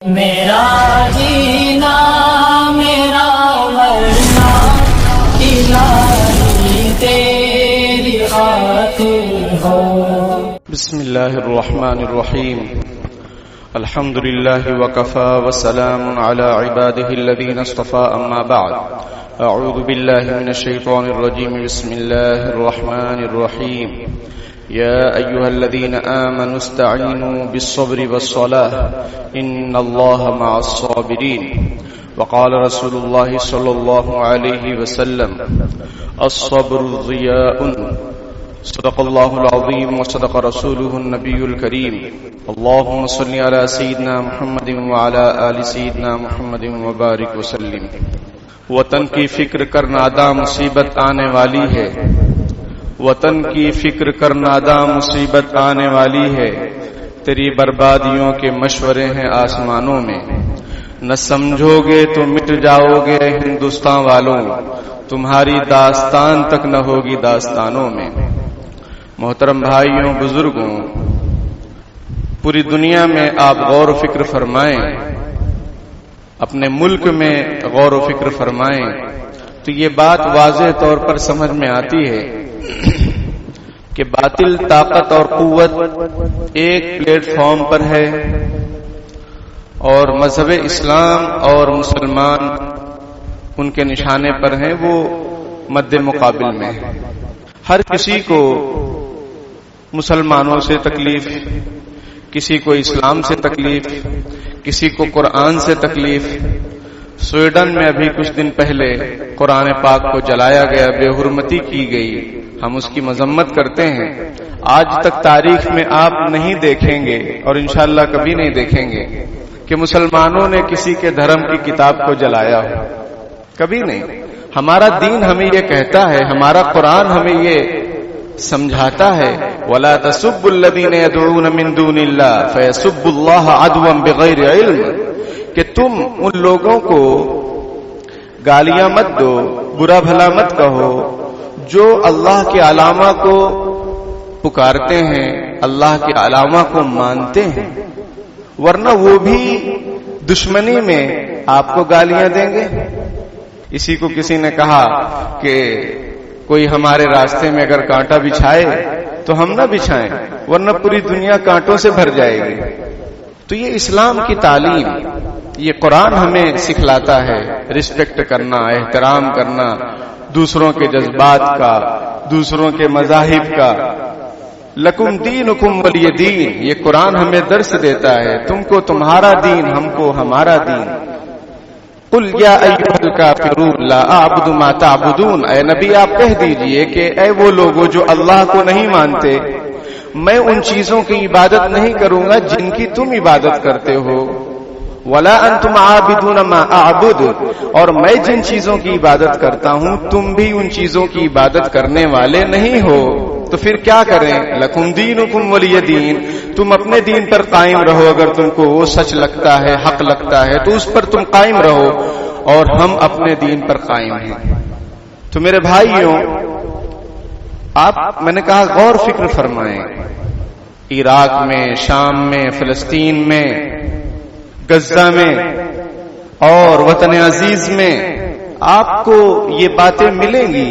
میرا جینا میرا مرنا الہی تیری خاطر ہو. بسم اللہ الرحمن الرحیم. الحمد للہ وکفى وسلام علی عباده الذین اصطفى. اما بعد اعوذ باللہ من الشیطان الرجیم. بسم اللہ الرحمن الرحیم. يا أيها الذين آمنوا استعينوا بالصبر والصلاة إن الله مع الصابرين. وقال رسول الله صلى الله عليه وسلم الصبر ضياء. صدق الله العظيم وصدق رسوله النبي الكريم. اللهم صل على سيدنا محمد وعلى آل سيدنا محمد وبارك وسلم. وطن کی فکر کر نادا مصیبت آنے والی ہے. وطن کی فکر کر نادا مصیبت آنے والی ہے. تیری بربادیوں کے مشورے ہیں آسمانوں میں. نہ سمجھو گے تو مٹ جاؤ گے ہندوستان والوں. تمہاری داستان تک نہ ہوگی داستانوں میں. محترم بھائیوں بزرگوں، پوری دنیا میں آپ غور و فکر فرمائیں، اپنے ملک میں غور و فکر فرمائیں تو یہ بات واضح طور پر سمجھ میں آتی ہے کہ باطل طاقت اور قوت ایک پلیٹ فارم پر ہے اور مذہب اسلام اور مسلمان ان کے نشانے پر ہیں، وہ مد مقابل میں ہے. ہر کسی کو مسلمانوں سے تکلیف، کسی کو اسلام سے تکلیف، کسی کو قرآن سے تکلیف. سویڈن میں ابھی کچھ دن پہلے قرآن پاک کو جلایا گیا، بے حرمتی کی گئی. ہم اس کی مذمت کرتے ہیں. آج تک تاریخ میں آپ نہیں دیکھیں گے اور انشاءاللہ کبھی نہیں دیکھیں گے کہ مسلمانوں نے کسی کے دھرم کی کتاب کو جلایا ہو. کبھی نہیں. ہمارا دین ہمیں یہ کہتا ہے، ہمارا قرآن ہمیں یہ سمجھاتا ہے وَلَا تَسُبُّوا الَّذِينَ يَدْعُونَ مِن دُونِ اللَّهِ فَيَسُبُّوا اللَّهَ عَدْوًا بِغَيْرِ عِلْمٍ. کہ تم ان لوگوں کو گالیاں مت دو، برا بھلا مت کہو جو اللہ کے علامہ کو پکارتے ہیں، اللہ کے علامہ کو مانتے ہیں، ورنہ وہ بھی دشمنی میں آپ کو گالیاں دیں گے. اسی کو کسی نے کہا کہ کوئی ہمارے راستے میں اگر کانٹا بچھائے تو ہم نہ بچھائیں، ورنہ پوری دنیا کانٹوں سے بھر جائے گی. تو یہ اسلام کی تعلیم، یہ قرآن ہمیں سکھلاتا ہے رسپیکٹ کرنا، احترام کرنا، دوسروں کے جذبات کا، دوسروں کے مذاہب کا. لکم دینکم ولی دین، یہ قرآن ہمیں درس دیتا ہے. تم کو تمہارا دین، ہم کو ہمارا دین. قل یا ایھا الکافرون لا اعبد ما تعبدون. اے نبی آپ کہہ دیجئے کہ اے وہ لوگوں جو اللہ کو نہیں مانتے، میں ان چیزوں کی عبادت نہیں کروں گا جن کی تم عبادت کرتے ہو. ولا انتم عابدون ما اعبد، اور میں جن چیزوں کی عبادت کرتا ہوں تم بھی ان چیزوں کی عبادت کرنے والے نہیں ہو. تو پھر کیا کریں؟ لکم دینکم ولی دین. تم اپنے دین پر قائم رہو، اگر تم کو وہ سچ لگتا ہے، حق لگتا ہے تو اس پر تم قائم رہو، اور ہم اپنے دین پر قائم ہیں. تو میرے بھائیوں، آپ میں نے کہا غور فکر فرمائیں. عراق میں، شام میں، فلسطین میں، غزہ میں اور وطن عزیز میں آپ کو یہ باتیں ملیں گی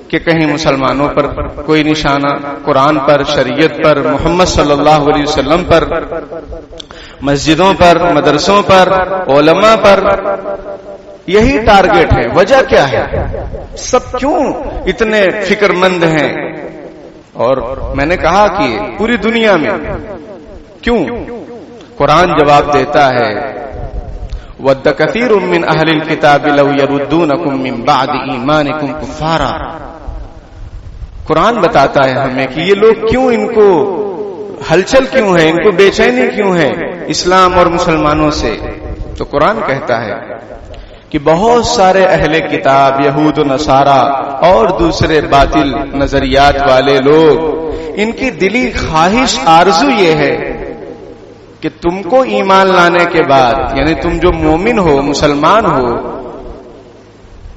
کہ کہیں مسلمانوں پر کوئی نشانہ، قرآن پر، شریعت پر، محمد صلی اللہ علیہ وسلم پر، مسجدوں پر، مدرسوں پر، علماء پر. یہی ٹارگٹ ہے. وجہ کیا ہے؟ سب کیوں اتنے فکر مند ہیں؟ اور میں نے کہا کہ پوری دنیا میں کیوں؟ قرآن جواب دیتا ہے وَدَّ كَثِيرٌ مِّنْ أَهْلِ الْكِتَابِ لَوْ يَرُدُّونَكُم مِّن بَعْدِ إِيمَانِكُمْ كُفَّارًا. قرآن بتاتا ہے ہمیں کہ یہ لوگ کیوں، ان کو ہلچل کیوں ہے، ان کو بے چینی کیوں ہے اسلام اور مسلمانوں سے. تو قرآن کہتا ہے کہ بہت سارے اہل کتاب، یہود و نصارہ اور دوسرے باطل نظریات والے لوگ، ان کی دلی خواہش، آرزو یہ ہے کہ تم کو ایمان لانے کے بعد، یعنی تم جو مومن ہو، مسلمان ہو،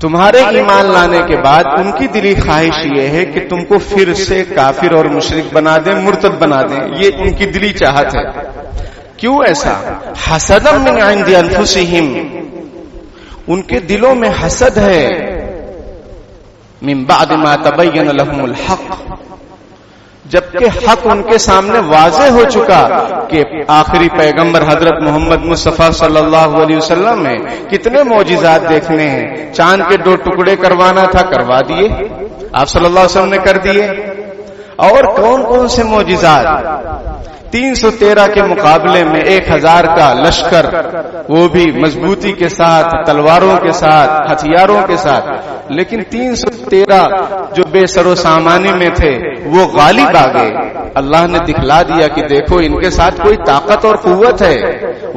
تمہارے ایمان لانے کے بعد ان کی دلی خواہش یہ ہے کہ تم کو پھر سے کافر اور مشرک بنا دیں، مرتد بنا دیں. یہ ان کی دلی چاہت ہے. کیوں ایسا؟ حسدم من عند انفسہم، ان کے دلوں میں حسد ہے، من بعد ما تبین لهم الحق، جبکہ حق ان کے سامنے واضح ہو چکا کہ آخری پیغمبر حضرت محمد مصطفیٰ صلی اللہ علیہ وسلم میں کتنے معجزات دیکھنے ہیں. چاند کے 2 ٹکڑے کروانا تھا، کروا دیے، آپ صلی اللہ علیہ وسلم نے کر دیے. اور کون کون سے معجزات، 313 کے مقابلے میں 1000 کا لشکر، وہ بھی مضبوطی کے ساتھ، تلواروں کے ساتھ، ہتھیاروں کے ساتھ. لیکن 313 جو بے سر و سامانی میں تھے وہ غالب آ گئے. اللہ نے دکھلا دیا کہ دیکھو ان کے ساتھ کوئی طاقت اور قوت ہے،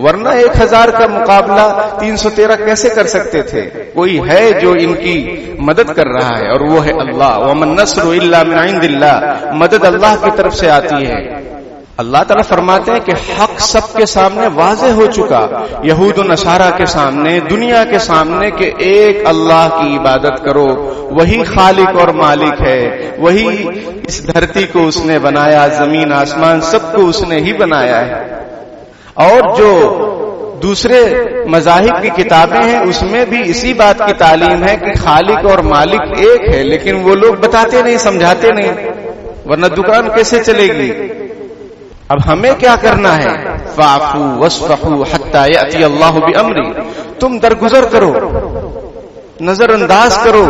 ورنہ 1000 کا مقابلہ 313 کیسے کر سکتے تھے؟ کوئی ہے جو ان کی مدد کر رہا ہے، اور وہ ہے اللہ. وَمَن نَّصْرُ إِلَّا مِنْ عِندِ اللَّهِ، مدد اللہ کی طرف سے آتی ہے. اللہ تعالیٰ فرماتے ہیں کہ حق سب کے سامنے واضح ہو چکا، یہود و نصارہ کے سامنے، دنیا کے سامنے، کہ ایک اللہ کی عبادت کرو، وہی خالق اور مالک ہے، وہی اس دھرتی کو اس نے بنایا، زمین آسمان سب کو اس نے ہی بنایا ہے. اور جو دوسرے مذاہب کی کتابیں ہیں اس میں بھی اسی بات کی تعلیم ہے کہ خالق اور مالک ایک ہے، لیکن وہ لوگ بتاتے نہیں، سمجھاتے نہیں، ورنہ دکان کیسے چلے گی. اب ہمیں کیا کرنا ہے؟ فاعفوا واصفحوا حتی یأتی اللہ بامرہ، تم درگزر کرو، نظر انداز کرو،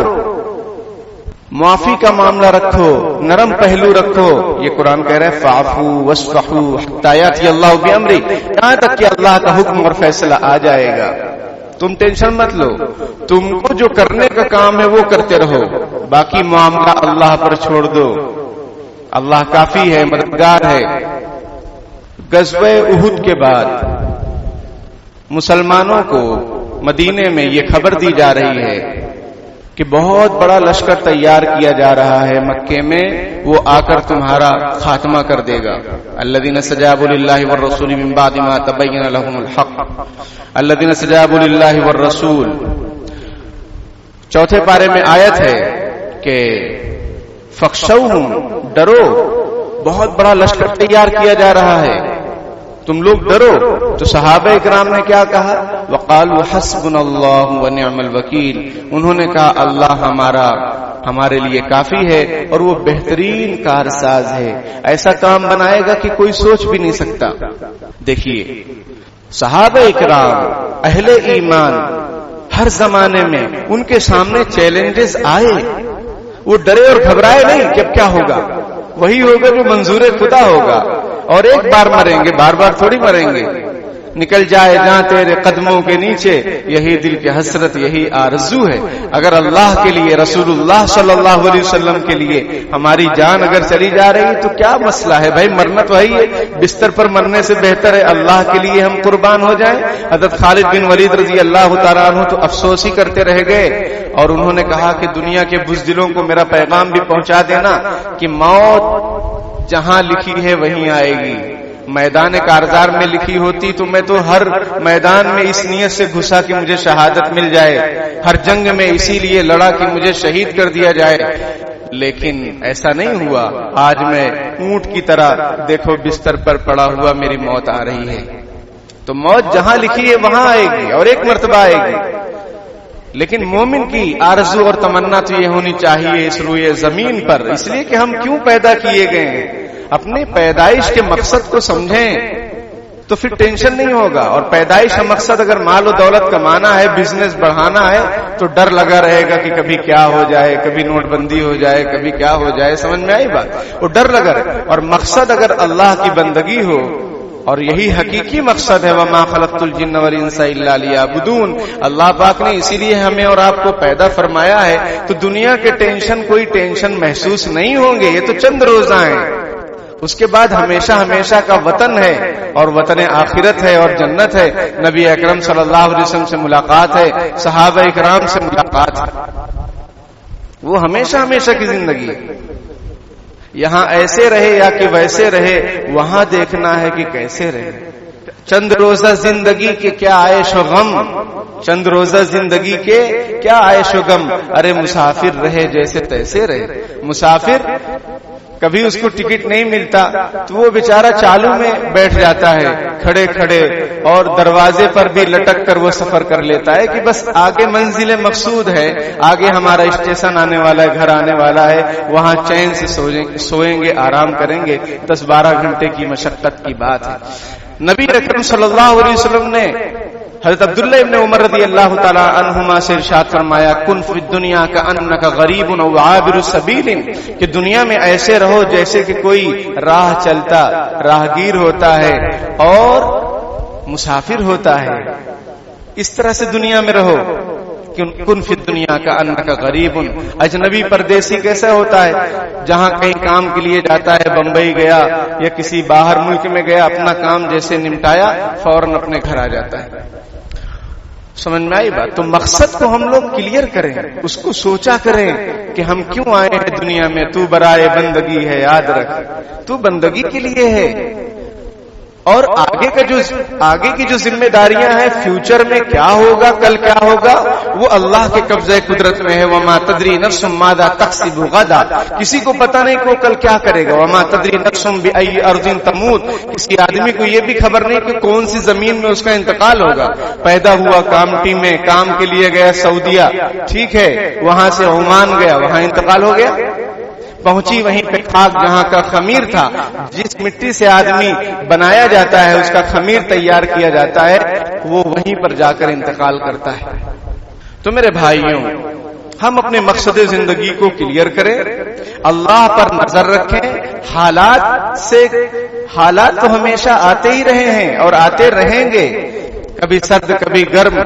معافی کا معاملہ رکھو، نرم پہلو رکھو. یہ قرآن کہہ رہا ہے فاعفوا واصفحوا حتی یأتی اللہ بامرہ، یہاں تک کہ اللہ کا حکم اور فیصلہ آ جائے گا. تم ٹینشن مت لو، تم کو جو کرنے کا کام ہے وہ کرتے رہو، باقی معاملہ اللہ پر چھوڑ دو. اللہ کافی ہے، مددگار ہے. غزوہ احد کے بعد مسلمانوں کو مدینے میں یہ خبر دی جا رہی ہے کہ بہت بڑا لشکر تیار کیا جا رہا ہے مکے میں، وہ آ کر تمہارا خاتمہ کر دے گا. الذین استجابوا للہ والرسول من بعد ما تبین لهم الحق، الذین استجابوا للہ والرسول. 4 پارے میں آیت ہے کہ فخشوہم، ڈرو، بہت بڑا لشکر تیار کیا جا رہا ہے، تم لوگ ڈرو. تو صحابہ اکرام نے کیا کہا؟ وقالوا حسبنا اللہ ونعم الوکیل، انہوں نے کہا اللہ ہمارے لیے کافی ہے اور وہ بہترین کارساز ہے، ایسا کام بنائے گا کہ کوئی سوچ بھی نہیں سکتا. دیکھیے صحابہ اکرام اہل ایمان ہر زمانے میں ان کے سامنے چیلنجز آئے، وہ ڈرے اور گھبرائے نہیں کہ اب کیا ہوگا، وہی ہوگا جو منظور خدا ہوگا. اور ایک بار مریں گے، بار بار تھوڑی مریں گے. نکل جائے جہاں تیرے قدموں کے نیچے، یہی دل کی حسرت، یہی آرزو ہے. اگر اللہ کے لیے، رسول اللہ صلی اللہ علیہ وسلم کے لیے ہماری جان اگر چلی جا رہی تو کیا مسئلہ ہے بھائی، مرنا تو وہی ہے. بستر پر مرنے سے بہتر ہے اللہ کے لیے ہم قربان ہو جائیں. حضرت خالد بن ولید رضی اللہ تعالیٰ عنہ تو افسوس ہی کرتے رہ گئے، اور انہوں نے کہا کہ دنیا کے بزدلوں کو میرا پیغام بھی پہنچا دینا کہ موت جہاں لکھی ہے وہیں آئے گی. میدان کارزار میں لکھی ہوتی تو میں تو ہر میدان میں اس نیت سے گھسا کہ مجھے شہادت مل جائے، ہر جنگ میں اسی لیے لڑا کہ مجھے شہید کر دیا جائے. لیکن ایسا نہیں ہوا. آج میں اونٹ کی طرح دیکھو بستر پر پڑا ہوا میری موت آ رہی ہے. تو موت جہاں لکھی ہے وہاں آئے گی، اور ایک مرتبہ آئے گی. لیکن مومن کی آرزو اور تمنا تو یہ ہونی چاہیے اس روئے زمین پر، اس لیے کہ ہم کیوں پیدا کیے گئے ہیں، اپنی پیدائش کے مقصد کو سمجھیں تو پھر ٹینشن نہیں ہوگا. اور پیدائش کا مقصد اگر مال و دولت کمانا ہے، بزنس بڑھانا ہے، تو ڈر لگا رہے گا کہ کبھی کیا ہو جائے، کبھی نوٹ بندی ہو جائے، کبھی کیا ہو جائے. سمجھ میں آئی بات؟ وہ ڈر لگا رہے. اور مقصد اگر اللہ کی بندگی ہو، اور یہی حقیقی مقصد ہے، وَمَا خَلَقْتُ الْجِنَّ وَالْإِنسَ إِلَّا لِيَعْبُدُونَ، اللہ پاک نے اسی لیے ہمیں اور آپ کو پیدا فرمایا ہے. تو دنیا کے ٹینشن کوئی ٹینشن محسوس نہیں ہوں گے، یہ تو چند روزہ ہیں. اس کے بعد ہمیشہ ہمیشہ کا وطن ہے، اور وطن آخرت ہے اور جنت ہے. نبی اکرم صلی اللہ علیہ وسلم سے ملاقات ہے، صحابہ اکرام سے ملاقات ہے، وہ ہمیشہ ہمیشہ کی زندگی ہے. یہاں ایسے رہے یا کہ ویسے رہے، وہاں دیکھنا ہے کہ کیسے رہے. چند روزہ زندگی کے کیا عیش و غم، چند روزہ زندگی کے کیا عیش و غم. ارے مسافر رہے جیسے تیسے رہے. مسافر کبھی اس کو ٹکٹ نہیں ملتا تو وہ بیچارہ چالو میں بیٹھ جاتا ہے کھڑے کھڑے، اور دروازے پر بھی لٹک کر وہ سفر کر لیتا ہے کہ بس آگے منزل مقصود ہے، آگے ہمارا اسٹیشن آنے والا ہے، گھر آنے والا ہے، وہاں چین سے سوئیں گے، آرام کریں گے۔ 10-12 گھنٹے کی مشقت کی بات ہے۔ نبی اکرم صلی اللہ علیہ وسلم نے حضرت عبداللہ ابن عمر رضی اللہ تعالی عنہما سے ارشاد فرمایا، کن فی الدنیا کأنک غریب او عابر سبیل، کہ دنیا میں ایسے رہو جیسے کہ کوئی راہ چلتا راہگیر ہوتا ہے اور مسافر ہوتا ہے، اس طرح سے دنیا میں رہو۔ کن فی الدنیا کأنک غریب، اجنبی پردیسی کیسا ہوتا ہے؟ جہاں کہیں کام کے لیے جاتا ہے، بمبئی گیا یا کسی باہر ملک میں گیا، اپنا کام جیسے نمٹایا فوراً اپنے گھر آ جاتا ہے۔ سمجھ میں آئی بات؟ تو مقصد کو ہم لوگ کلیئر کریں، اس کو سوچا کریں کہ ہم کیوں آئے ہیں دنیا میں۔ تو برائے بندگی ہے، یاد رکھ، تو بندگی کے لیے ہے، اور آگے کی جو ذمہ داریاں ہیں، فیوچر میں کیا ہوگا، کل کیا ہوگا، وہ اللہ کے قبضہ قدرت میں ہے۔ وما تدری نفس ماذا تکسب غدا، کسی کو پتہ نہیں کہ وہ کل کیا کرے گا۔ وما تدری نفس بأي ارض تموت، کسی آدمی کو یہ بھی خبر نہیں کہ کون سی زمین میں اس کا انتقال ہوگا۔ پیدا ہوا کامٹی میں، کام کے لیے گیا سعودیہ، ٹھیک ہے، وہاں سے عمان گیا، وہاں انتقال ہو گیا، پہنچی وہیں پہ خاک جہاں کا خمیر تھا، جس مٹی سے آدمی بنایا جاتا ہے، اس کا خمیر تیار کیا جاتا ہے، وہ وہیں پر جا کر انتقال کرتا ہے۔ تو میرے بھائیوں، ہم اپنے مقصد زندگی کو کلیئر کریں، اللہ پر نظر رکھیں۔ حالات تو ہمیشہ آتے ہی رہے ہیں اور آتے رہیں گے، کبھی سرد کبھی گرم،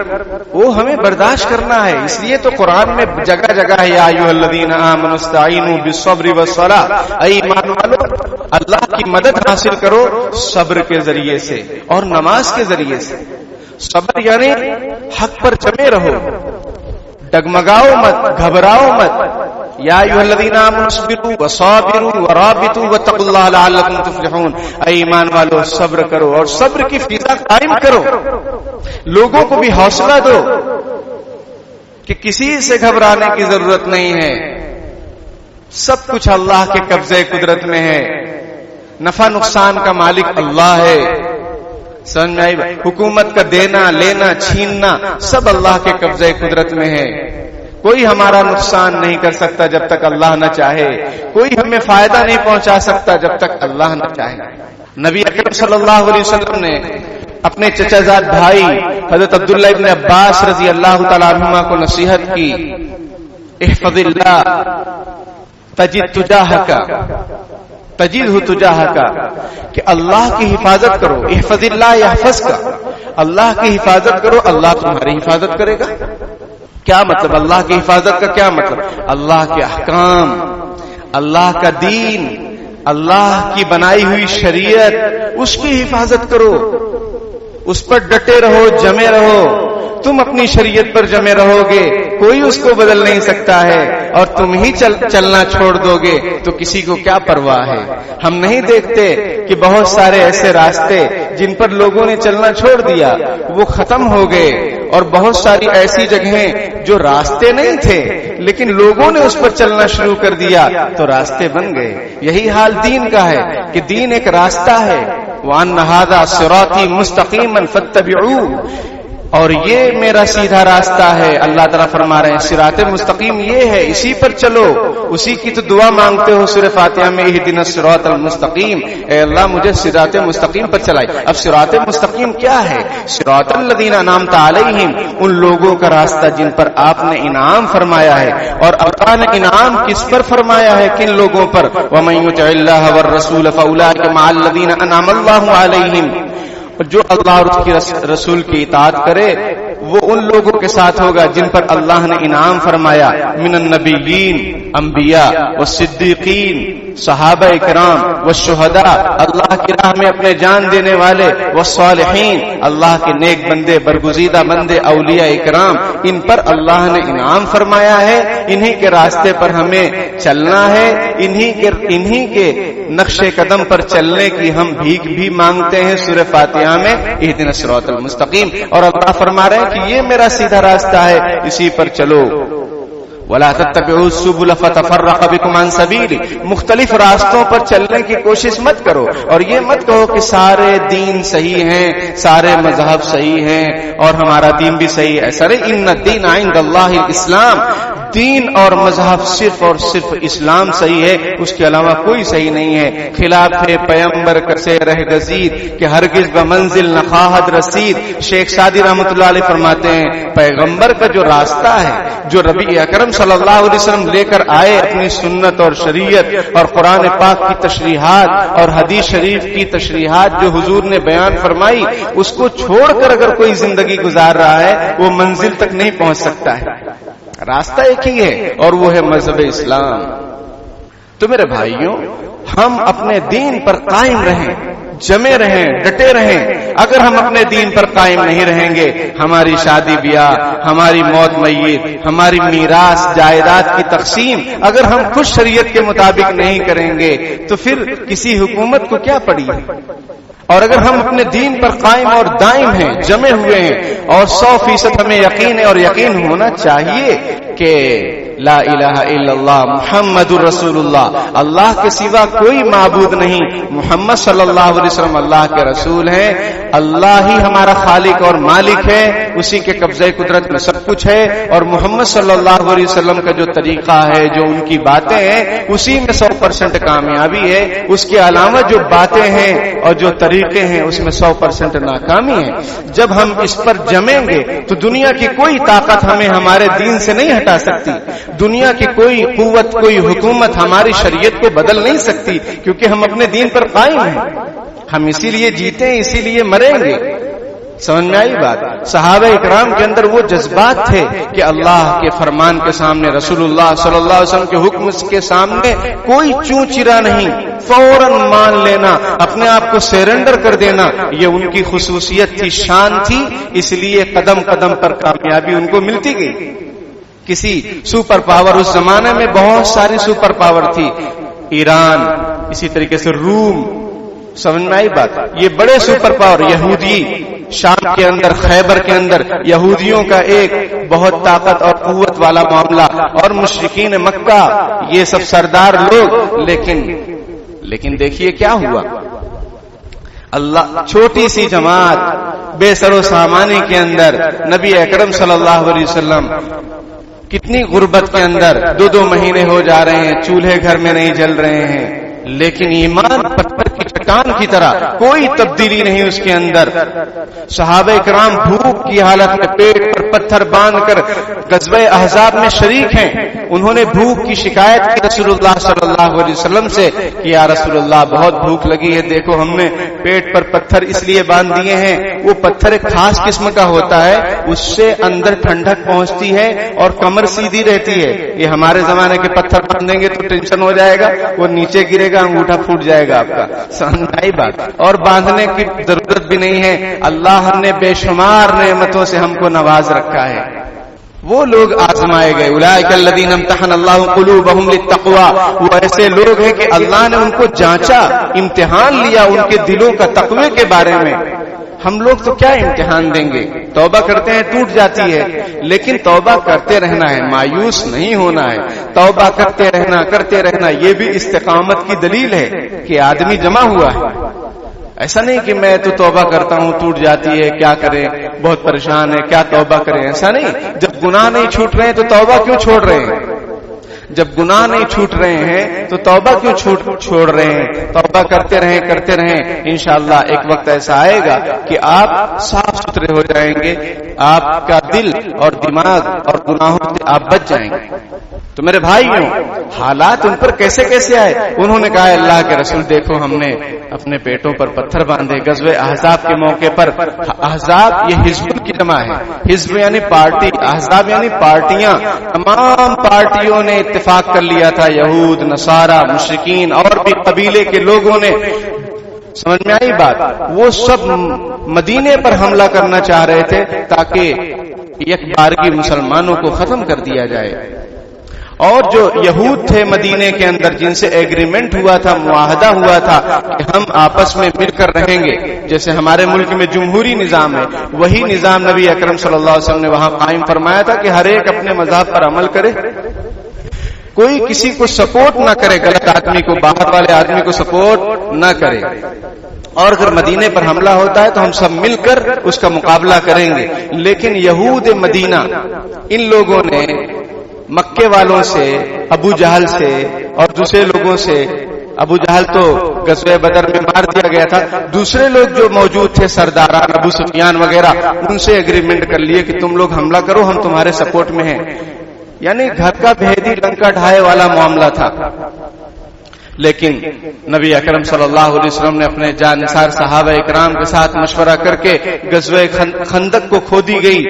وہ ہمیں برداشت کرنا ہے۔ اس لیے تو قرآن میں جگہ جگہ ہے، یا ایھا الذین آمنوا استعینوا بالصبر والصلاۃ، اے ایمان والو اللہ کی مدد حاصل کرو صبر کے ذریعے سے اور نماز کے ذریعے سے۔ صبر یعنی حق پر جمے رہو، ڈگمگاؤ مت، گھبراؤ مت۔ یا ایھا الذین آمنوا اصبروا وصابروا ورابطوا واتقوا اللہ لعلکم تفلحون، اے ایمان والو صبر کرو اور صبر کی فضا قائم کرو، لوگوں کو بھی حوصلہ دو کہ کسی سے گھبرانے کی ضرورت نہیں ہے، سب کچھ اللہ کے قبضے قدرت میں ہے، نفع نقصان کا مالک اللہ ہے۔ سمجھ میں آئی؟ حکومت کا دینا لینا چھیننا سب اللہ کے قبضے قدرت میں ہے۔ کوئی ہمارا نقصان نہیں کر سکتا جب تک اللہ نہ چاہے، کوئی ہمیں فائدہ نہیں پہنچا سکتا جب تک اللہ نہ چاہے۔ نبی اکرم صلی اللہ علیہ وسلم نے اپنے چچا زاد بھائی حضرت عبداللہ ابن عباس رضی اللہ تعالی عنہما کو نصیحت کی، احفظ اللہ تجدہ تجاہک، کہ اللہ کی حفاظت کرو، احفظ اللہ یحفظک، اللہ کی حفاظت کرو اللہ تمہاری حفاظت کرے گا۔ کیا مطلب اللہ کی حفاظت کا؟ کیا مطلب؟ اللہ کے احکام، اللہ کا دین، اللہ کی بنائی ہوئی شریعت، اس کی حفاظت کرو، اس پر ڈٹے رہو، جمے رہو۔ تم اپنی شریعت پر جمے رہو گے، کوئی اس کو بدل نہیں سکتا ہے، اور تم ہی چلنا چھوڑ دو گے تو کسی کو کیا پرواہ ہے۔ ہم نہیں دیکھتے کہ بہت سارے ایسے راستے جن پر لوگوں نے چلنا چھوڑ دیا وہ ختم ہو گئے، اور بہت ساری ایسی جگہیں جو راستے نہیں تھے لیکن لوگوں نے اس پر چلنا شروع کر دیا تو راستے بن گئے۔ یہی حال دین کا ہے کہ دین ایک راستہ ہے، وَأَنَّ هَذَا صِرَاطِي مُسْتَقِيمًا فَاتَّبِعُوهُ، اور یہ میرا سیدھا راستہ ہے۔ اللہ تعالیٰ فرما رہے ہیں صراط مستقیم یہ ہے، اسی پر چلو، اسی کی تو دعا مانگتے ہو سورہ فاتحہ میں، اہدنا الصراط المستقیم، اے اللہ مجھے صراط مستقیم پر چلائے۔ اب صراط مستقیم کیا ہے؟ صراط الذین انعمت علیہم، ان لوگوں کا راستہ جن پر آپ نے انعام فرمایا ہے۔ اور اللہ نے انعام کس پر فرمایا ہے؟ کن لوگوں پر؟ وَمَن يُطِعِ اللَّهَ وَالرَّسُولَ فَأُولَٰئِکَ مَعَ الَّذِینَ أَنْعَمَ اللَّهُ عَلَیہم، جو اللہ اور اس کی رسول کی اطاعت کرے وہ ان لوگوں کے ساتھ ہوگا جن پر اللہ نے انعام فرمایا، من النبیین، انبیاء، والصدیقین، صحابہ کرام، والشہداء، اللہ کی راہ میں اپنے جان دینے والے، والصالحین، اللہ کے نیک بندے، برگزیدہ بندے، اولیاء کرام، ان پر اللہ نے انعام فرمایا ہے۔ انہی کے راستے پر ہمیں چلنا ہے، انہی کے نقش قدم پر چلنے کی ہم بھیک بھی مانگتے ہیں سورہ فاتحہ میں، اہدنا الصراط المستقیم، اور اللہ فرما رہے ہیں کہ یہ میرا سیدھا راستہ ہے، اسی پر چلو۔ وَلَا تَتَّبِعُوا السُّبُلَ فَتَفَرَّقَ بِكُمْ عَنْ سَبِيلِهِ، مختلف راستوں پر چلنے کی کوشش مت کرو، اور یہ مت کہو کہ سارے دین صحیح ہیں، سارے مذہب صحیح ہیں اور ہمارا دین بھی صحیح ہے. ایسا نہیں، ان الدین عند اللہ الاسلام، دین اور مذہب صرف اور صرف اسلام صحیح ہے، اس کے علاوہ کوئی صحیح نہیں ہے. خلاف پیغمبر کسے رہ گزید کہ ہرگز بمنزل نخواہد رسید. شیخ سعدی رحمۃ اللہ علیہ فرماتے ہیں پیغمبر کا جو راستہ ہے، جو نبی اکرم صلی اللہ علیہ وسلم لے کر آئے، اپنی سنت اور شریعت اور قرآن پاک کی تشریحات اور حدیث شریف کی تشریحات جو حضور نے بیان فرمائی، اس کو چھوڑ کر اگر کوئی زندگی گزار رہا ہے وہ منزل تک نہیں پہنچ سکتا ہے. راستہ ایک ہی ہے اور وہ ہے مذہب اسلام. تو میرے بھائیوں، ہم اپنے دین پر قائم رہیں، جمے رہیں، ڈٹے رہیں. اگر ہم اپنے دین پر قائم نہیں رہیں گے، ہماری شادی بیاہ، ہماری موت میت، ہماری میراث جائیداد کی تقسیم اگر ہم خود شریعت کے مطابق نہیں کریں گے تو پھر کسی حکومت کو کیا پڑی ہے؟ اور اگر ہم اپنے دین پر قائم اور دائم ہیں، جمے ہوئے ہیں، اور 100% ہمیں یقین ہے اور یقین ہونا چاہیے کہ لا الہ الا اللہ محمد الرسول اللہ، اللہ کے سوا کوئی معبود نہیں، محمد صلی اللہ علیہ وسلم اللہ کے رسول ہیں، اللہ ہی ہمارا خالق اور مالک ہے، اسی کے قبضہ قدرت میں سب کچھ ہے، اور محمد صلی اللہ علیہ وسلم کا جو طریقہ ہے، جو ان کی باتیں ہیں، اسی میں 100% کامیابی ہے. اس کے علاوہ جو باتیں ہیں اور جو طریقے ہیں اس میں 100% ناکامی ہے. جب ہم اس پر جمیں گے تو دنیا کی کوئی طاقت ہمیں ہمارے دین سے نہیں ہٹا سکتی. دنیا کی کوئی قوت، کوئی حکومت ہماری شریعت کو بدل نہیں سکتی، کیونکہ ہم اپنے دین پر قائم ہیں. ہم اسی لیے جیتے ہیں، اسی لیے مریں گے. سمجھ میں آئی بات؟ صحابہ اکرام کے اندر وہ جذبات تھے کہ اللہ کے فرمان کے سامنے، رسول اللہ صلی اللہ علیہ وسلم کے حکم کے سامنے کوئی چوں چرا نہیں، فوراً مان لینا، اپنے آپ کو سیرنڈر کر دینا، یہ ان کی خصوصیت تھی، شان تھی. اس لیے قدم قدم پر کامیابی ان کو ملتی گئی. کسی سپر پاور، اس زمانے میں بہت ساری سپر پاور تھی، ایران، اسی طریقے سے روم. سمجھ میں آئی بات؟ یہ بڑے سپر پاور. یہودی شام کے اندر، خیبر کے اندر یہودیوں کا ایک بہت طاقت اور قوت والا معاملہ، اور مشرکین مکہ، یہ سب سردار لوگ. لیکن دیکھیے کیا ہوا. اللہ، چھوٹی سی جماعت بے سر و سامانی کے اندر، نبی اکرم صلی اللہ علیہ وسلم کتنی غربت کے اندر 2 مہینے ہو جا رہے ہیں، چولہے گھر میں نہیں جل رہے ہیں، لیکن ایمان پتھر کی چٹان کی طرح، کوئی تبدیلی نہیں اس کے اندر. صحابہ کرام بھوک کی حالت میں پیٹ پر پتھر باندھ کر غزوہ احزاب میں شریک ہیں. انہوں نے بھوک کی شکایت کی رسول اللہ صلی اللہ علیہ وسلم سے کہ یا رسول اللہ بہت بھوک لگی ہے، دیکھو ہم نے پیٹ پر پتھر اس لیے باندھ دیے ہیں. وہ پتھر ایک خاص قسم کا ہوتا ہے، اس سے اندر ٹھنڈک پہنچتی ہے اور کمر سیدھی رہتی ہے. یہ ہمارے زمانے کے پتھر باندھیں گے تو ٹینشن ہو جائے گا، وہ نیچے گرے گا، انگوٹھا پھوٹ جائے گا آپ کا. سمجھ بات؟ اور باندھنے کی ضرورت بھی نہیں ہے. اللہ نے بے شمار نعمتوں سے ہم کو نواز رکھا ہے. وہ لوگ آزمائے گئے، اولئک الذین امتحن اللہ قلوبہم للتقوی، وہ ایسے لوگ ہیں کہ اللہ نے ان کو جانچا، امتحان لیا ان کے دلوں کا تقوی کے بارے میں. ہم لوگ تو کیا امتحان دیں گے؟ توبہ کرتے ہیں ٹوٹ جاتی ہے، لیکن توبہ کرتے رہنا ہے، مایوس نہیں ہونا ہے. توبہ کرتے رہنا یہ بھی استقامت کی دلیل ہے کہ آدمی جمع ہوا ہے. ایسا نہیں کہ میں تو توبہ کرتا ہوں ٹوٹ جاتی ہے، کیا کریں، بہت پریشان ہے، کیا توبہ کریں. ایسا نہیں. جب گناہ نہیں چھوٹ رہے ہیں تو توبہ کیوں چھوڑ رہے ہیں؟ جب گناہ نہیں چھوٹ رہے ہیں تو توبہ کیوں چھوڑ رہے ہیں؟ توبہ کرتے رہیں. انشاءاللہ ایک وقت ایسا آئے گا کہ آپ صاف ستھرے ہو جائیں گے، آپ کا دل اور دماغ اور گناہوں سے آپ بچ جائیں گے. تو میرے بھائیوں، حالات ان پر کیسے آئے؟ انہوں نے کہا اللہ کے رسول دیکھو ہم نے اپنے پیٹوں پر پتھر باندھے غزوہ احزاب کے موقع پر. احزاب یہ حزب کی جمع ہے، حزب یعنی پارٹی، احزاب یعنی پارٹیاں. تمام پارٹیوں نے اتفاق کر لیا تھا، یہود، نصارہ، مشرکین اور بھی قبیلے کے لوگوں نے. سمجھ میں آئی بات؟ وہ سب مدینے پر حملہ کرنا چاہ رہے تھے تاکہ یک بارگی مسلمانوں کو ختم کر دیا جائے. اور جو یہود تھے مدینے کے اندر، جن سے ایگریمنٹ ہوا تھا، معاہدہ ہوا تھا کہ ہم آپس میں مل کر رہیں گے، جیسے ہمارے ملک میں جمہوری نظام ہے، وہی نظام نبی اکرم صلی اللہ علیہ وسلم نے وہاں قائم فرمایا تھا کہ ہر ایک اپنے مذہب پر عمل کرے. کوئی کسی کو سپورٹ نہ کرے، غلط آدمی کو، باہر والے آدمی کو سپورٹ نہ کرے، اور اگر مدینے پر حملہ ہوتا ہے تو ہم سب مل کر اس کا مقابلہ کریں گے۔ لیکن یہود مدینہ ان لوگوں نے مکے والوں سے، ابو جہل سے اور دوسرے لوگوں سے، ابو جہل تو غزوہ بدر میں مار دیا گیا تھا، دوسرے لوگ جو موجود تھے سرداران ابو سفیان وغیرہ، ان سے ایگریمنٹ کر لیے کہ تم لوگ حملہ کرو، ہم تمہارے سپورٹ میں ہیں۔ یعنی گھر کا بھیدی لنکا ڈھائے والا معاملہ تھا۔ لیکن نبی اکرم صلی اللہ علیہ وسلم نے اپنے جانثار صحابہ اکرام کے ساتھ مشورہ کر کے غزوہ خندق کو کھودی گئی،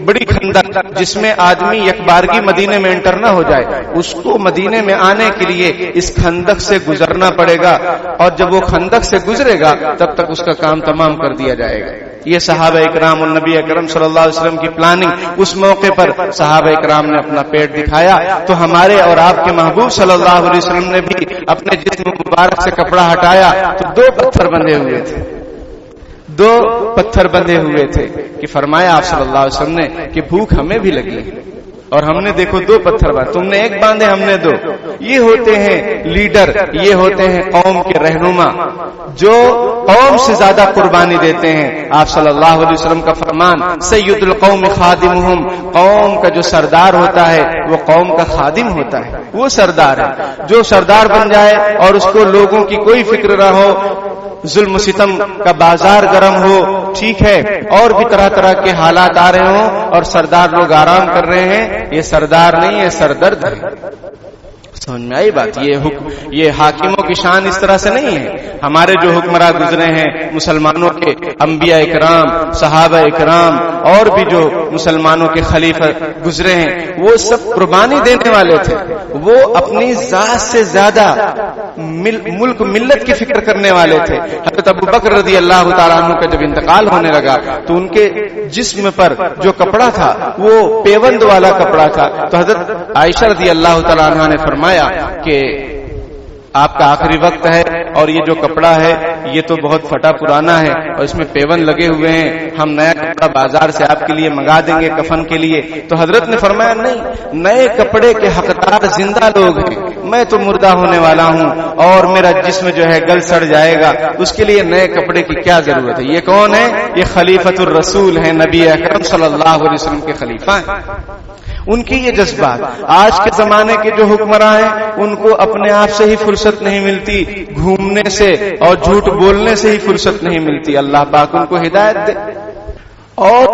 بڑی خندق جس میں آدمی یک بارگی مدینے میں انٹر نہ ہو جائے، اس کو مدینے میں آنے کے لیے اس خندق سے گزرنا پڑے گا، اور جب وہ خندق سے گزرے گا تب تک اس کا کام تمام کر دیا جائے گا۔ یہ صحابہ اکرام اور نبی اکرم صلی اللہ علیہ وسلم کی پلاننگ، اس موقع پر صحابہ اکرام نے اپنا پیٹ دکھایا تو ہمارے اور آپ کے محبوب صلی اللہ علیہ وسلم نے بھی اپنے جسم مبارک سے کپڑا ہٹایا تو 2 پتھر بندھے ہوئے تھے، 2 پتھر بندھے ہوئے تھے کہ فرمایا آپ صلی اللہ علیہ وسلم نے کہ بھوک ہمیں بھی لگی، اور ہم نے دیکھو 2 پتھر باندھے، تم نے 1 باندھے ہم نے 2۔ یہ ہوتے ہیں لیڈر، یہ ہوتے ہیں قوم کے رہنما جو قوم سے زیادہ قربانی دیتے ہیں۔ آپ صلی اللہ علیہ وسلم کا فرمان سید القوم خادمہم، قوم کا جو سردار ہوتا ہے وہ قوم کا خادم ہوتا ہے، وہ سردار ہے۔ جو سردار بن جائے اور اس کو لوگوں کی کوئی فکر نہ ہو، ظلم و ستم کا بازار گرم ہو، ٹھیک ہے، اور بھی طرح طرح کے حالات آ رہے ہوں اور سردار لوگ آرام کر رہے ہیں، یہ سردار نہیں ہے، سردرد ہے۔ سمجھ میں آئی بات؟ یہ حاکموں کی شان اس طرح سے نہیں ہے۔ ہمارے جو حکمراں گزرے ہیں مسلمانوں کے، انبیاء اکرام، صحابہ اکرام، اور بھی جو مسلمانوں کے خلیفہ گزرے ہیں، وہ سب قربانی دینے والے تھے، وہ اپنی ذات سے زیادہ ملک ملت کی فکر کرنے والے تھے۔ حضرت ابو بکر رضی اللہ تعالیٰ عنہ کا جب انتقال ہونے لگا تو ان کے جسم پر جو کپڑا تھا وہ پیوند والا کپڑا تھا، تو حضرت عائشہ رضی اللہ تعالیٰ عنہ نے فرمایا کہ آپ کا آخری وقت ہے اور یہ جو کپڑا ہے یہ تو بہت پھٹا پرانا ہے اور اس میں پیون لگے ہوئے ہیں، ہم نیا کپڑا بازار سے آپ کے لیے منگا دیں گے کفن کے لیے۔ تو حضرت نے فرمایا نہیں، نئے کپڑے کے حقدار زندہ لوگ ہیں، میں تو مردہ ہونے والا ہوں اور میرا جسم جو ہے گل سڑ جائے گا، اس کے لیے نئے کپڑے کی کیا ضرورت ہے۔ یہ کون ہے؟ یہ خلیفۃ الرسول ہیں، نبی اکرم صلی اللہ علیہ وسلم کے خلیفہ ہیں۔ ان کی یہ جذبات، آج کے زمانے کے جو حکمراں ہیں ان کو اپنے آپ سے ہی فرصت نہیں ملتی، گھومنے سے اور جھوٹ بولنے سے ہی فرصت نہیں ملتی۔ اللہ پاک ان کو ہدایت دے۔ اور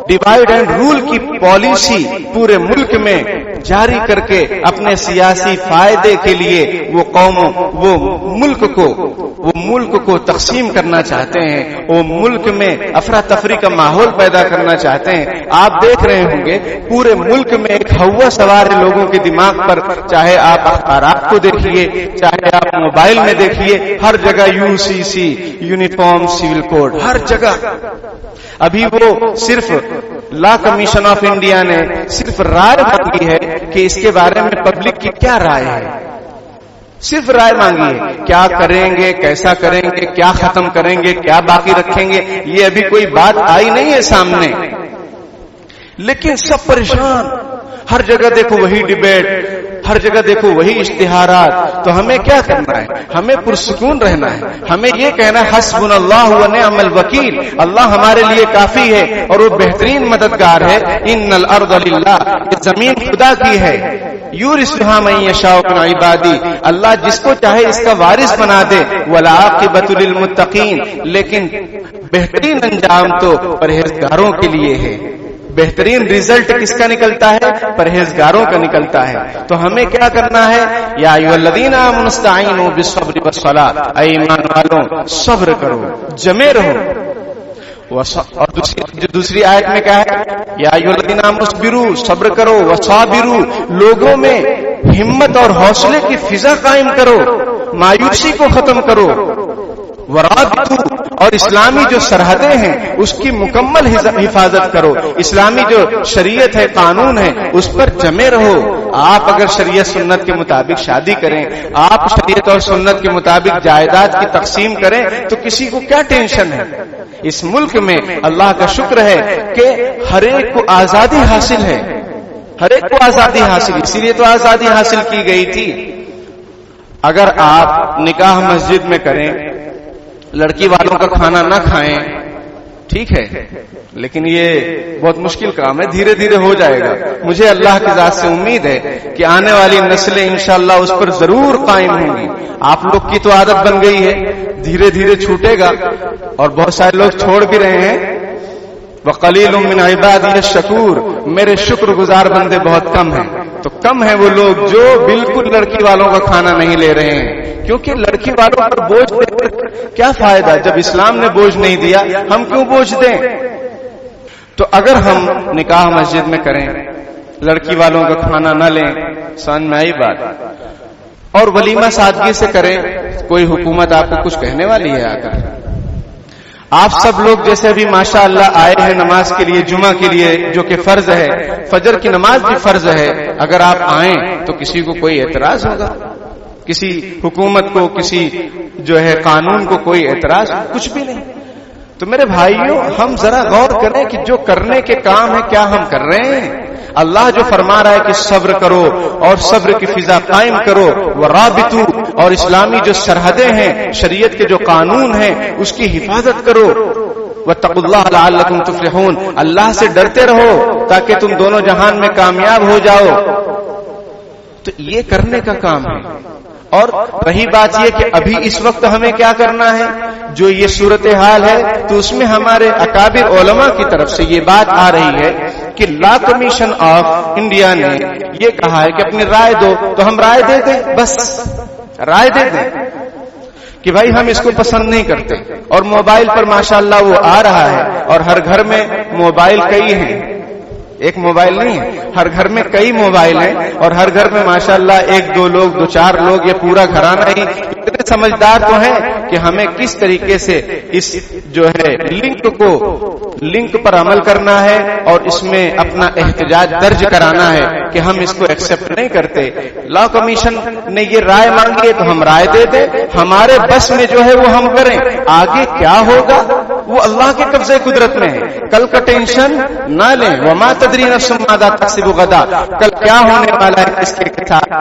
ڈیوائیڈ اینڈ رول کی پالیسی پورے ملک میں جاری کر کے اپنے سیاسی فائدے کے لیے وہ قوموں، وہ ملک کو تقسیم کرنا چاہتے ہیں، وہ ملک میں افراتفری کا ماحول پیدا کرنا چاہتے ہیں۔ آپ دیکھ رہے ہوں گے پورے ملک میں ایک ہوا سوار ہے لوگوں کے دماغ پر، چاہے آپ اخبارات کو دیکھیے، چاہے آپ موبائل میں دیکھیے، ہر جگہ UCC، یونیفارم سول کوڈ، ہر جگہ۔ ابھی وہ صرف لا کمیشن آف انڈیا نے صرف رائے مانگی ہے کہ اس کے بارے میں پبلک کی کیا رائے ہے، صرف رائے مانگی ہے، کیا کریں گے، کیسا کریں گے، کیا ختم کریں گے، کیا باقی رکھیں گے، یہ ابھی کوئی بات آئی نہیں ہے سامنے، لیکن سب پریشان، ہر جگہ دیکھو وہی ڈیبیٹ، ہر جگہ دیکھو وہی اشتہارات۔ تو ہمیں کیا کرنا ہے؟ ہمیں پرسکون رہنا ہے، ہمیں یہ کہنا ہے حسبنا اللہ ونعم الوکیل، اللہ ہمارے لیے کافی ہے اور وہ بہترین مددگار ہے۔ ان الارض للہ، یہ زمین خدا کی ہے، یورثها من یشاء من عبادی، اللہ جس کو چاہے اس کا وارث بنا دے، والعاقبۃ للمتقین، لیکن بہترین انجام تو پرہیزگاروں کے لیے ہے۔ بہترین ریزلٹ کس کا نکلتا ہے؟ پرہیزگاروں کا نکلتا ہے۔ تو ہمیں کیا کرنا ہے؟ یا ایھا الذین آمنوا استعینوا بالصبر والصلاۃ، اے ایمان والوں صبر کرو، جمے رہو۔ اور دوسری آیت میں کیا ہے؟ یا ایھا الذین آمنوا اصبروا، صبر کرو، وصابروا، لوگوں میں ہمت اور حوصلے کی فضا قائم کرو، مایوسی کو ختم کرو، ورابطوا، اور اسلامی جو سرحدیں ہیں اس کی مکمل حفاظت کرو، اسلامی جو شریعت ہے، قانون ہے، اس پر جمے رہو۔ آپ اگر شریعت سنت کے مطابق شادی کریں، آپ شریعت اور سنت کے مطابق جائیداد کی تقسیم کریں تو کسی کو کیا ٹینشن ہے؟ اس ملک میں اللہ کا شکر ہے کہ ہر ایک کو آزادی حاصل ہے، ہر ایک کو آزادی حاصل، اسی لیے تو آزادی حاصل کی گئی تھی۔ اگر آپ نکاح مسجد میں کریں، لڑکی والوں کا کھانا نہ کھائیں، ٹھیک ہے، لیکن یہ بہت مشکل کام ہے، دھیرے دھیرے ہو جائے گا۔ مجھے اللہ کی ذات سے امید ہے کہ آنے والی نسلیں انشاءاللہ اس پر ضرور قائم ہوں گی۔ آپ لوگ کی تو عادت بن گئی ہے، دھیرے دھیرے چھوٹے گا، اور بہت سارے لوگ چھوڑ بھی رہے ہیں۔ وَقَلِيلٌ مِّنْ عِبَادِيَ الشَّكُورُ، میرے شکر گزار بندے بہت کم ہیں۔ تو کم ہیں وہ لوگ جو بالکل لڑکی والوں کا کھانا نہیں لے رہے ہیں، کیونکہ لڑکی والوں پر بوجھ دے کر کیا فائدہ؟ جب اسلام نے بوجھ نہیں دیا، ہم کیوں بوجھ دیں؟ تو اگر ہم نکاح مسجد میں کریں، لڑکی والوں کا کھانا نہ لیں، سمجھ میں آئی بات، اور ولیمہ سادگی سے کریں، کوئی حکومت آپ کو کچھ کہنے والی ہے؟ آ کر آپ سب لوگ جیسے بھی ماشاء اللہ آئے ہیں نماز کے لیے، جمعہ کے لیے جو کہ فرض ہے، فجر کی نماز بھی فرض ہے، اگر آپ آئیں تو کسی کو کوئی اعتراض ہوگا؟ کسی حکومت کو، کسی جو ہے قانون کو کوئی اعتراض؟ کچھ بھی نہیں۔ تو میرے بھائیوں، ہم ذرا غور کریں کہ جو کرنے کے کام ہے کیا ہم کر رہے ہیں؟ اللہ جو فرما رہا ہے کہ صبر کرو اور صبر کی فضا قائم کرو، ورابطو، اور اسلامی جو سرحدیں ہیں، شریعت کے جو قانون ہیں اس کی حفاظت کرو، واتقوا اللہ لعلکم تفلحون، اللہ سے ڈرتے رہو تاکہ تم دونوں جہان میں کامیاب ہو جاؤ۔ تو یہ کرنے کا کام ہے۔ اور رہی بات یہ کہ ابھی اس وقت ہمیں کیا کرنا ہے، جو یہ صورتحال ہے تو اس میں ہمارے اکابر علماء کی طرف سے یہ بات آ رہی ہے کہ لا کمیشن آف انڈیا نے یہ کہا ہے کہ اپنی رائے دو، تو ہم رائے دے دیں، بس رائے دے دیں کہ بھائی ہم اس کو پسند نہیں کرتے۔ اور موبائل پر ماشاءاللہ وہ آ رہا ہے، اور ہر گھر میں موبائل کئی ہیں، ایک موبائل نہیں ہے، ہر گھر میں کئی موبائل ہیں، اور ہر گھر میں ماشاءاللہ ایک دو لوگ، دو چار لوگ، یہ پورا گھرانہ ہی اتنے سمجھدار تو ہیں کہ ہمیں کس طریقے سے اس جو ہے لنک پر عمل کرنا ہے اور اس میں اپنا احتجاج درج کرانا ہے کہ ہم اس کو ایکسپٹ نہیں کرتے۔ لا کمیشن نے یہ رائے مانگی ہے تو ہم رائے دے دیں، ہمارے بس میں جو ہے وہ ہم کریں، آگے کیا ہوگا وہ اللہ کے قبضے قدرت میں ہے۔ کل کا ٹینشن نہ لیں، وما تدری نفس ماذا تکسب غدا، کل کیا ہونے والا ہے کس کے ساتھ،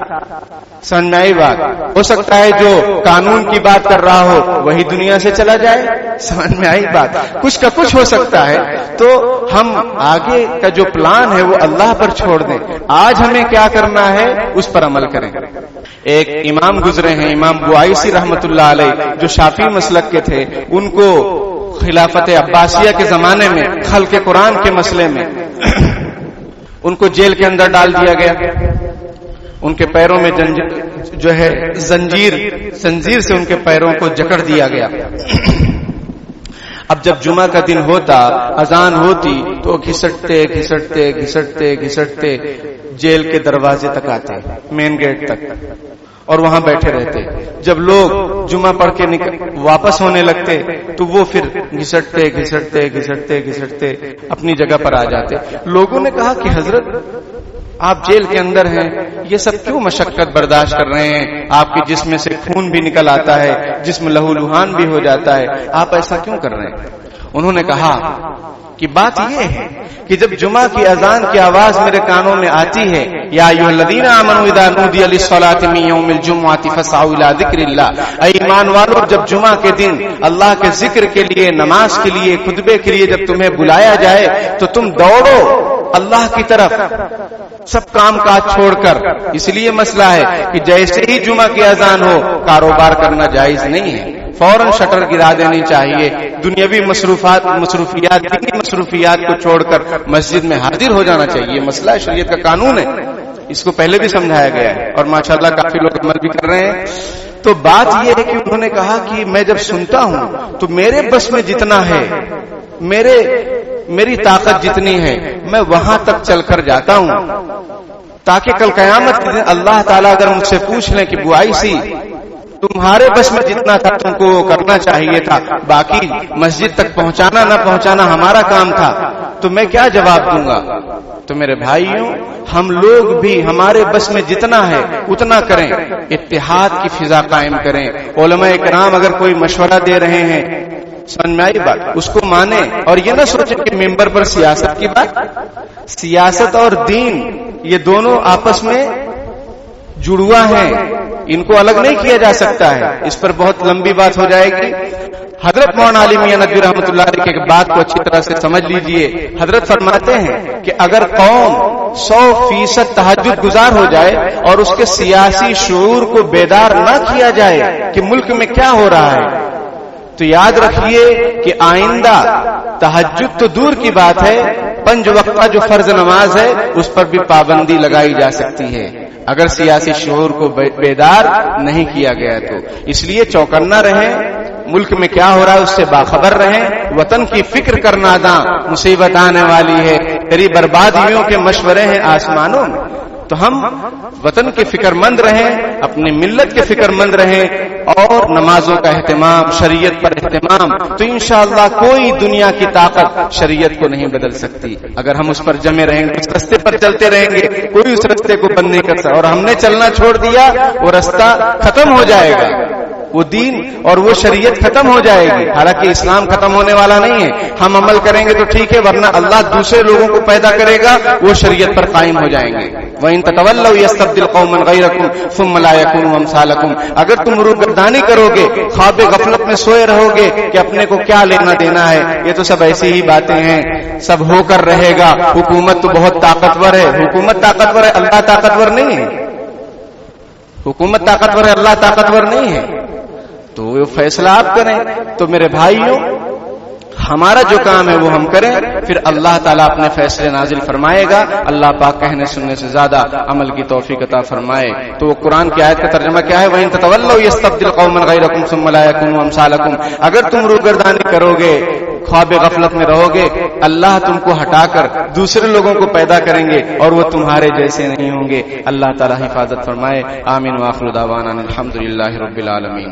سمجھ میں آئی بات؟ ہو سکتا ہے جو قانون کی بات کر رہا ہو وہی دنیا سے چلا جائے، سمجھ میں آئی بات؟ کچھ کا کچھ ہو سکتا ہے، تو ہم آگے کا جو پلان ہے وہ اللہ پر چھوڑ دیں، آج ہمیں کیا کرنا ہے اس پر عمل کریں۔ ایک امام گزرے ہیں، امام بوائسی رحمت اللہ علیہ، جو شافعی مسلک کے تھے، ان کو خلافت عباسیہ کے زمانے میں خلق قرآن کے مسئلے میں ان کو جیل کے اندر ڈال دیا گیا، ان کے پیروں میں جو ہے زنجیر سے ان کے پیروں کو جکڑ دیا گیا۔ اب جب جمعہ کا دن ہوتا، اذان ہوتی تو گھسٹتے گھسٹتے گھسٹتے گھسٹتے جیل کے دروازے تک آتے، مین گیٹ تک، اور وہاں بیٹھے رہتے۔ جب لوگ جمعہ پڑھ کے واپس ہونے لگتے تو وہ پھر گھسٹتے گھسٹتے گھسٹتے گھسٹتے اپنی جگہ پر آ جاتے۔ لوگوں نے کہا کہ حضرت آپ جیل کے اندر ہیں، یہ سب کیوں مشقت برداشت کر رہے ہیں؟ آپ کے جسم سے خون بھی نکل آتا ہے، جسم لہو لہان بھی ہو جاتا ہے، آپ ایسا کیوں کر رہے ہیں؟ انہوں نے کہا کہ بات یہ ہے کہ جب جمعہ کی اذان کی آواز میرے کانوں میں آتی ہے، یا ایھا الذین آمنوا اذا نودی للصلاۃ من یوم الجمعۃ فاسعوا الی ذکر اللہ، اے ایمان والو، جب جمعہ کے دن اللہ کے ذکر کے لیے، نماز کے لیے، خطبے کے لیے جب تمہیں بلایا جائے تو تم دوڑو اللہ کی طرف، سب کام کاج چھوڑ کر۔ اس لیے مسئلہ ہے کہ جیسے ہی جمعہ کی اذان ہو، کاروبار کرنا جائز نہیں ہے، فوراً شٹر گرا دینی چاہیے، دنیاوی مصروفیات دینی مصروفیات کو چھوڑ کر مسجد میں حاضر ہو جانا چاہیے۔ یہ مسئلہ ہے، شریعت کا قانون ہے، اس کو پہلے بھی سمجھایا گیا ہے اور ماشاءاللہ کافی لوگ عمل بھی کر رہے ہیں۔ تو بات یہ ہے کہ انہوں نے کہا کہ میں جب سنتا ہوں تو میرے بس میں جتنا ہے، میری طاقت جتنی ہے، میں وہاں تک چل کر جاتا ہوں، تاکہ کل قیامت کے دن اللہ تعالیٰ اگر مجھ سے پوچھ لیں کہ بوائسی تمہارے بس میں جتنا تھا تم کو کرنا چاہیے تھا، باقی مسجد تک پہنچانا نہ پہنچانا ہمارا کام تھا، تو میں کیا جواب دوں گا؟ تو میرے بھائیوں، ہم لوگ بھی ہمارے بس میں جتنا ہے اتنا کریں، اتحاد کی فضا قائم کریں۔ علماء کرام اگر کوئی مشورہ دے رہے ہیں، سمجھ میں آئی بات، اس کو مانیں، اور یہ نہ سوچیں کہ ممبر پر سیاست کی بات، سیاست اور دین یہ دونوں آپس میں جڑوا ہیں، ان کو الگ نہیں کیا جا سکتا ہے. اس پر بہت لمبی بات ہو جائے گی. حضرت مولانا علی میاں ندوی رحمۃ اللہ علیہ کی بات کو اچھی طرح سے سمجھ لیجئے. حضرت فرماتے ہیں کہ اگر قوم 100% تہجد گزار ہو جائے اور اس کے سیاسی شعور کو بیدار نہ کیا جائے کہ ملک میں کیا ہو رہا ہے، تو یاد رکھیے کہ آئندہ تہجد تو دور کی بات ہے، 5 وقتہ جو فرض نماز ہے اس پر بھی پابندی لگائی جا سکتی ہے اگر سیاسی شعور کو بیدار نہیں کیا گیا. تو اس لیے چوکنا رہیں، ملک میں کیا ہو رہا ہے اس سے باخبر رہیں. وطن کی فکر کرنا داں، مصیبت آنے والی ہے، تیری بربادیوں کے مشورے ہیں آسمانوں میں. تو ہم وطن کے فکر مند رہیں، اپنی ملت کے فکر مند رہیں اور نمازوں کا اہتمام، شریعت پر اہتمام. تو انشاءاللہ کوئی دنیا کی طاقت شریعت کو نہیں بدل سکتی. اگر ہم اس پر جمے رہیں گے، اس رستے پر چلتے رہیں گے، کوئی اس رستے کو بند نہیں کر سکتا. اور ہم نے چلنا چھوڑ دیا، وہ رستہ ختم ہو جائے گا، وہ دین اور وہ شریعت ختم ہو جائے گی. حالانکہ اسلام ختم ہونے والا نہیں ہے، ہم عمل کریں گے تو ٹھیک ہے، ورنہ اللہ دوسرے لوگوں کو پیدا کرے گا، وہ شریعت پر قائم ہو جائیں گے. وَإِن تَتَوَلَّوْا يَسْتَبْدِلْ قَوْمًا غَيْرَكُمْ ثُمَّ لَا يَكُونُوا أَمْثَالَكُمْ. اگر تم روگردانی کرو گے، خواب غفلت میں سوئے رہو گے کہ اپنے کو کیا لینا دینا ہے، یہ تو سب ایسی ہی باتیں ہیں، سب ہو کر رہے گا. حکومت تو بہت طاقتور ہے، حکومت طاقتور ہے، اللہ طاقتور نہیں ہے. حکومت طاقتور ہے، اللہ طاقتور نہیں ہے. تو وہ فیصلہ آپ کریں. تو میرے بھائیوں، ہمارا جو کام ہے وہ ہم کریں، پھر اللہ تعالیٰ اپنے فیصلے نازل فرمائے گا. اللہ پاک کہنے سننے سے زیادہ عمل کی توفیق عطا فرمائے. تو وہ قرآن کی آیت کا ترجمہ کیا ہے؟ وَإِن تَتَوَلَّوْا يَسْتَبْدِلْ قَوْمًا غَيْرَكُمْ ثُمَّ لَا يَكُونُوا أَمْثَالَكُمْ. اگر تم روگردانی کرو گے، خواب غفلت میں رہو گے، اللہ تم کو ہٹا کر دوسرے لوگوں کو پیدا کریں گے اور وہ تمہارے جیسے نہیں ہوں گے. اللہ تعالیٰ حفاظت فرمائے. آمین وآخر دعوانا الحمدللہ رب العالمین.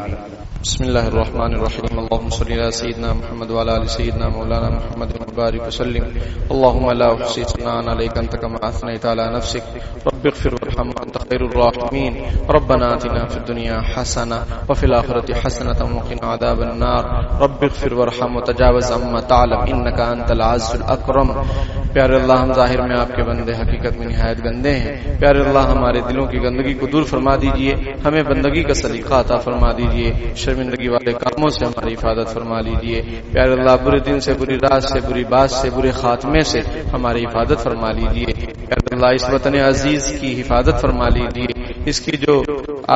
بسم اللہ الرحمن الرحیم. اللهم صل علی سیدنا محمد وعلى آل سیدنا مولانا محمد وبارک وسلم. اللهم لا احصي ثناء عليك انت كما اثنيت على نفسك. رب اغفر وارحم وانت خير الراحمين. ربنا آتنا في الدنيا حسنة وفي الآخرة حسنة وقنا عذاب النار. رب اغفر وارحم وتجاوز عما تعلم انك انت العز الاکرم. پیارے اللہ، ہم ظاہر میں آپ کے بندے، حقیقت میں نہایت گندے ہیں. پیارے اللہ، ہمارے دلوں کی گندگی کو دور فرما دیجئے، ہمیں بندگی کا سلیقہ عطا فرما دیجئے، شرمندگی والے کاموں سے ہماری حفاظت فرما لیجئے. پیارے اللہ، برے دن سے، بری رات سے، بری بات سے، برے خاتمے سے ہماری حفاظت فرما لیجئے. پیارے اللہ، اس وطن عزیز کی حفاظت فرما لیجئے. اس کی جو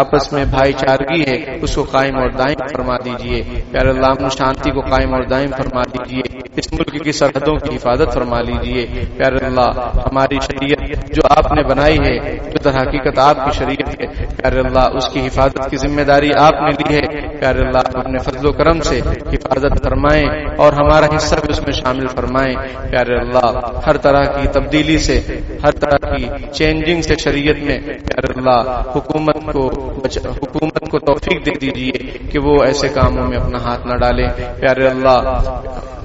آپس میں بھائی چارگی ہے اس کو قائم اور دائم فرما دیجئے. پیارے اللہ، امن شانتی کو قائم اور دائم فرما دیجئے. اس ملک کی سرحدوں کی حفاظت فرما لیجئے. پیارے اللہ، ہماری شریعت جو آپ نے بنائی ہے، جو در حقیقت آپ کی شریعت ہے، پیارے اللہ، اس کی حفاظت کی ذمہ داری آپ نے لی ہے. پیارے اللہ، اپنے فضل و کرم سے حفاظت فرمائیں اور ہمارا حصہ بھی اس میں شامل فرمائیں. پیارے اللہ، ہر طرح کی تبدیلی سے، ہر طرح کی چینجنگ سے شریعت میں پیارے اللہ حکومت کو توفیق دے دیجیے کہ وہ ایسے کاموں میں اپنا ہاتھ نہ ڈالے.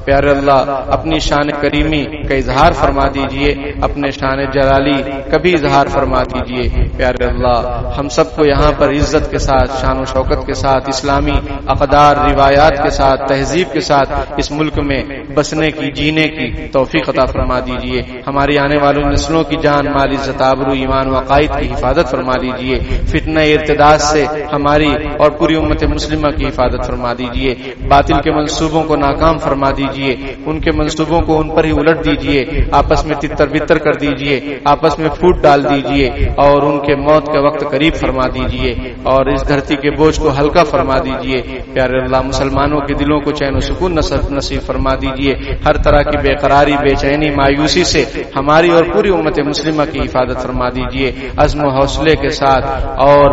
پیارے اللہ، اپنی شان کریمی کا اظہار فرما دیجئے، اپنے شان جلالی کا بھی اظہار فرما دیجئے. پیارے اللہ، ہم سب کو یہاں پر عزت کے ساتھ، شان و شوکت کے ساتھ، اسلامی اقدار، روایات کے ساتھ، تہذیب کے ساتھ اس ملک میں بسنے کی، جینے کی توفیق عطا فرما دیجئے. ہماری آنے والی نسلوں کی جان، مال، عزت، آبرو، ایمان و عقائد کی حفاظت فرما دیجئے. فتنہ ارتداد سے ہماری اور پوری امت مسلمہ کی حفاظت فرما دیجئے. باطل کے منصوبوں کو ناکام فرما دیجئے، ان کے منصوبوں کو ان پر ہی الٹ دیجئے، آپس میں تتر بتر کر دیجئے، آپس میں پھوٹ ڈال دیجئے اور ان کے موت کا وقت قریب فرما دیجئے اور اس دھرتی کے بوجھ کو ہلکا فرما دیجئے. پیارے اللہ، مسلمانوں کے دلوں کو چین و سکون نصیب فرما دیجئے. ہر طرح کی بے قراری، بے چینی، مایوسی سے ہماری اور پوری امت مسلمہ کی حفاظت فرما دیجئے. عزم و حوصلے کے ساتھ اور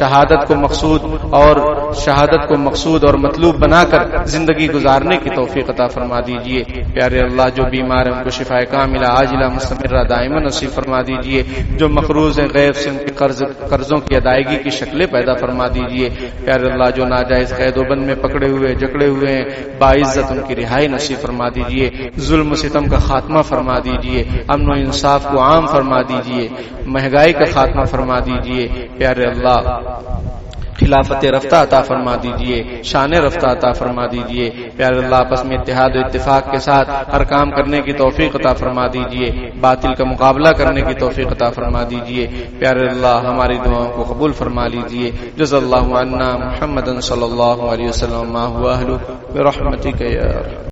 شہادت کو مقصود اور مطلوب بنا کر زندگی گزارنے کی توفیق عطا فرما دیجئے. پیارے اللہ، جو بیمار ہیں ان کو شفاء کاملہ عاجلہ مستمرہ دائمہ نصیب فرما دیجئے. جو مقروض ہیں غیب سے ان کے قرضوں کی ادائیگی کی شکلیں پیدا فرما دیجئے. پیارے اللہ، جو ناجائز قید و بند میں پکڑے ہوئے جکڑے ہوئے ہیں باعزت ان کی رہائی نصیب فرما دیجئے. ظلم و ستم کا خاتمہ فرما دیجئے. امن و انصاف کو عام فرما دیجئے. مہنگائی کا خاتمہ فرما دیجئے. پیارے اللہ، خلافت رفتہ عطا فرما دیجئے، شان رفتہ عطا فرما دیجئے۔ پیارے اللہ آپس میں اتحاد و اتفاق کے ساتھ ہر کام کرنے کی توفیق عطا فرما دیجئے، باطل کا مقابلہ کرنے کی توفیق عطا فرما دیجئے۔ پیارے اللہ ہماری دعاؤں کو قبول فرما لیجئے۔ جزا اللہ عنا محمد صلی اللہ علیہ وسلم ما هو اہلہ برحمتک یا